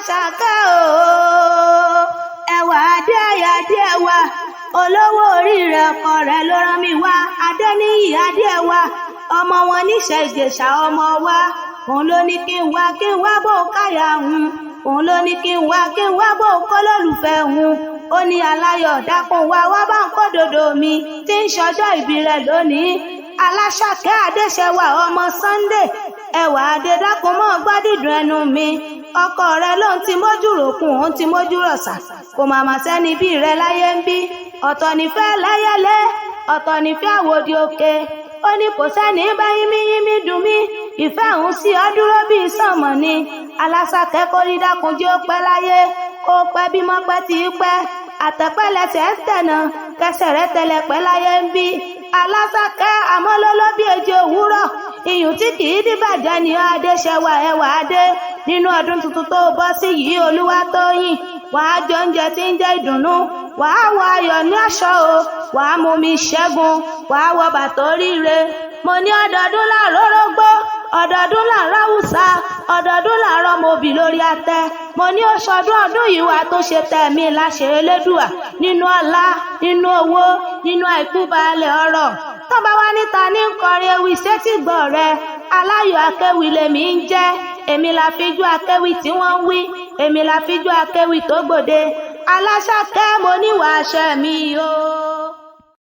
Àṣàkẹ́ o ẹwà adé àyàdé ẹwà olówó orí rẹ̀ ọkọ rẹ̀ ló rán mi wá Adéníyì adé ẹwà ọmọ wọn níṣẹ́ Ìjẹ̀ṣà ọmọ wa òun ló ní kí n wá bò káyà òun ló ní kí n wá bò kólólùfẹ́ ó ní aláyọ̀ dákun wá bá ń kó dòdò mi tí ń ṣọjọ́ ìbí rẹ̀ lónìí Aláṣàkẹ́ Adéṣẹwà ọmọ Sunday ẹwà adé dákun mọ́ gbádìdùn ẹnu mi ọkọ rẹ̀ ló ń ti mójú ròkun òun ti mójú rọ̀ṣà kò màmá sẹ́ni bí rẹ̀ láyé ń bí ọ̀tọ̀ nífẹ́ láyẹlé ọ̀tọ̀ nífẹ́ àwòdì òkè ó ní kò sẹ́ni bá yínmí dùn mí ìfẹ́ òun sí ọ dúró bíi sànmọ́ ni Aláṣàkẹ́ kó rí dákun jí ó pẹ́ láyé kó pẹ́ bí mọ́pẹ́ ti pẹ́ àtẹ̀pẹ́lẹsẹ̀ ń tẹ̀nà kẹsẹ̀ rẹ̀ tẹlẹ̀pẹ́ láyé ń bí Aláṣàkẹ́ àmọ́lọ́lọ́ bí èjì òwúrọ̀ iyùn tí kì í dìbàjẹ́ ni Adéṣẹwà ẹwà adé nínú ọdún tuntun tó bọ́ sí yìí Olúwatóyìn wàá jẹ oúnjẹ tí ń jẹ́ ìdùnnú wàá wọ ayọ̀ ní aṣọ o wàá mú mi ṣẹ́gun wàá wọ bàtà oríire mo ní ọdọọdún láàárọ̀ rógbó ọdọọdún láàárọ̀ Haúsá ọdọọdún láàárọ̀ mobì lórí àtẹ mo ní oṣọdún ọdún yìí wà tó ṣe tẹ̀mí láṣẹ Elédùà nínú ọlá nínú owó nínú àìkú baálẹ̀ ọrọ̀ tó bá wá níta ní nkọrin ewì sétígbọ̀ rẹ Aláyọ̀ akéwì lèmi ń jẹ́ èmi la fíjú akéwì tí wọ́n ń wí èmi la fíjú akéwì tó gbòde Aláṣàkẹ́ mo níwà àṣẹ mi o.